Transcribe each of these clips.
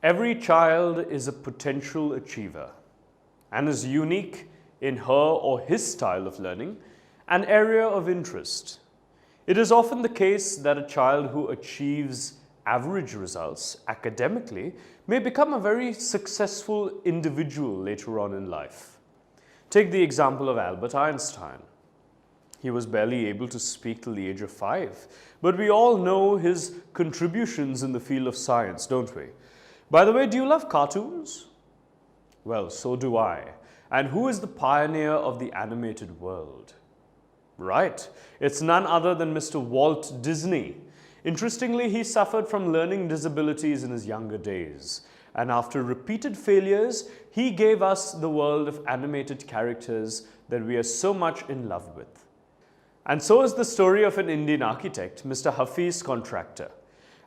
Every child is a potential achiever and is unique in her or his style of learning, an area of interest. It is often the case that a child who achieves average results academically may become a very successful individual later on in life. Take the example of Albert Einstein. He was barely able to speak till the age of 5, but we all know his contributions in the field of science, don't we? By the way, do you love cartoons? Well, so do I. And who is the pioneer of the animated world? Right, it's none other than Mr. Walt Disney. Interestingly, he suffered from learning disabilities in his younger days, and after repeated failures, he gave us the world of animated characters that we are so much in love with. And so is the story of an Indian architect, Mr. Hafiz Contractor.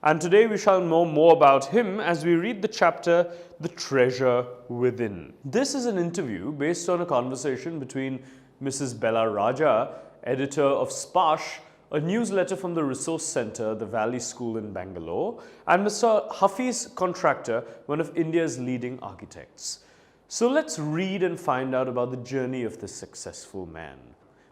And today we shall know more about him as we read the chapter, The Treasure Within. This is an interview based on a conversation between Mrs. Bella Raja, editor of Sparsh, a newsletter from the Resource Center, the Valley School in Bangalore, and Mr. Hafiz Contractor, one of India's leading architects. So let's read and find out about the journey of this successful man.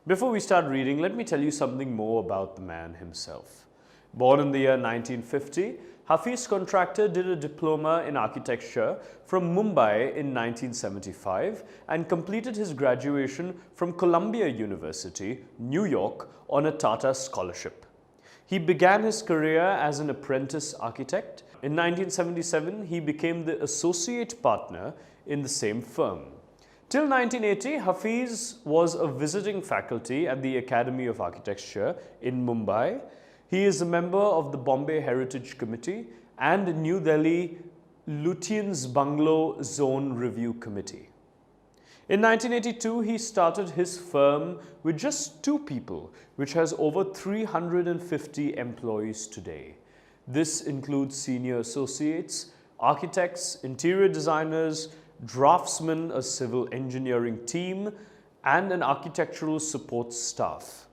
Before we start reading, let me tell you something more about the man himself. Born in the year 1950, Hafiz Contractor did a diploma in architecture from Mumbai in 1975 and completed his graduation from Columbia University, New York, on a Tata scholarship. He began his career as an apprentice architect. In 1977, he became the associate partner in the same firm. Till 1980, Hafiz was a visiting faculty at the Academy of Architecture in Mumbai. He is a member of the Bombay Heritage Committee and New Delhi Lutyens Bungalow Zone Review Committee. In 1982, he started his firm with just 2 people, which has over 350 employees today. This includes senior associates, architects, interior designers, draftsmen, a civil engineering team, and an architectural support staff.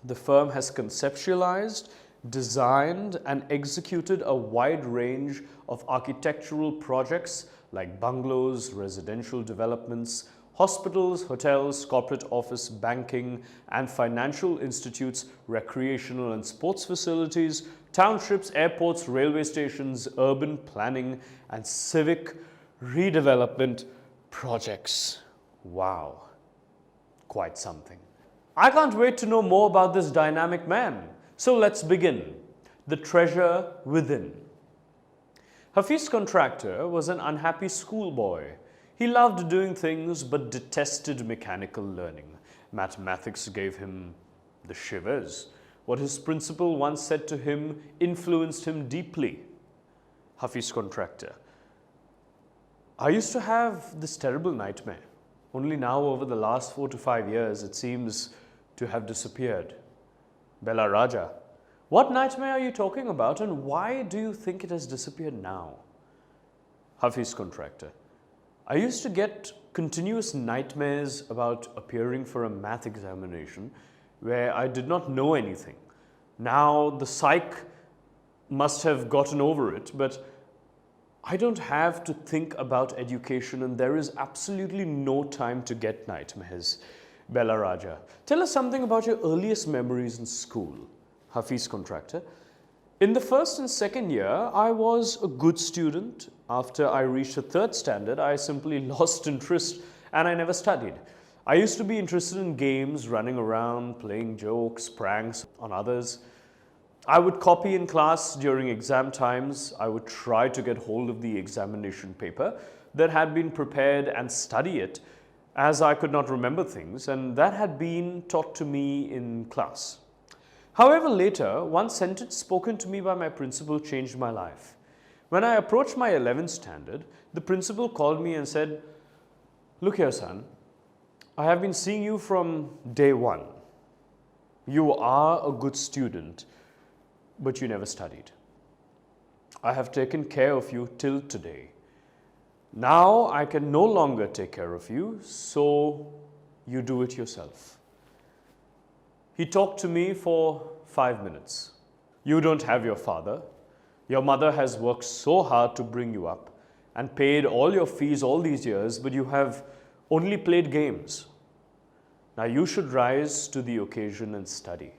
The firm has conceptualized, designed, and executed a wide range of architectural projects like bungalows, residential developments, hospitals, hotels, corporate office, banking, and financial institutes, recreational and sports facilities, townships, airports, railway stations, urban planning, and civic redevelopment projects. Wow, quite something. I can't wait to know more about this dynamic man. So let's begin. The Treasure Within. Hafiz Contractor was an unhappy schoolboy. He loved doing things but detested mechanical learning. Mathematics gave him the shivers. What his principal once said to him influenced him deeply. Hafiz Contractor: I used to have this terrible nightmare. Only now, over the last 4 to 5 years, it seems to have disappeared. Bella Raja: what nightmare are you talking about, and why do you think it has disappeared now? Hafiz Contractor: I used to get continuous nightmares about appearing for a math examination where I did not know anything. Now the psych must have gotten over it, but I don't have to think about education, and there is absolutely no time to get nightmares. Bella Raja: tell us something about your earliest memories in school. Hafiz Contractor: in the first and second year, I was a good student. After I reached the 3rd standard, I simply lost interest and I never studied. I used to be interested in games, running around, playing jokes, pranks on others. I would copy in class during exam times. I would try to get hold of the examination paper that had been prepared and study it, as I could not remember things, and that had been taught to me in class. However, later, one sentence spoken to me by my principal changed my life. When I approached my 11th standard, the principal called me and said, "Look here, son, I have been seeing you from day 1. You are a good student, but you never studied. I have taken care of you till today. Now I can no longer take care of you, so you do it yourself." He talked to me for 5 minutes. "You don't have your father. Your mother has worked so hard to bring you up and paid all your fees all these years, but you have only played games. Now you should rise to the occasion and study.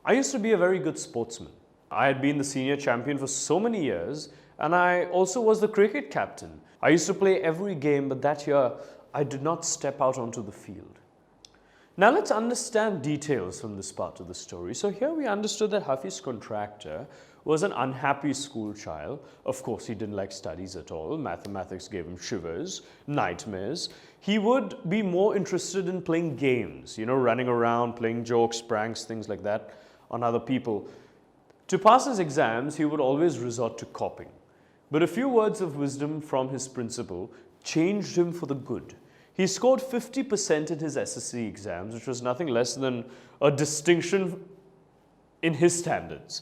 I used to be a very good sportsman. I had been the senior champion for so many years, and I also was the cricket captain. I used to play every game, but that year I did not step out onto the field. Now let's understand details from this part of the story. So here we understood that Hafiz Contractor was an unhappy school child. Of course, he didn't like studies at all. Mathematics gave him shivers, nightmares. He would be more interested in playing games, running around, playing jokes, pranks, things like that on other people. To pass his exams, he would always resort to copying. But a few words of wisdom from his principal changed him for the good. He scored 50% in his SSC exams, which was nothing less than a distinction in his standards.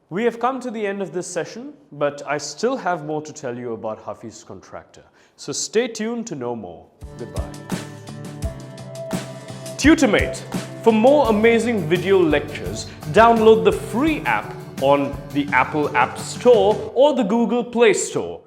We have come to the end of this session, but I still have more to tell you about Hafiz Contractor. So stay tuned to know more. Goodbye. Tutormate. For more amazing video lectures, download the free app on the Apple App Store or the Google Play Store.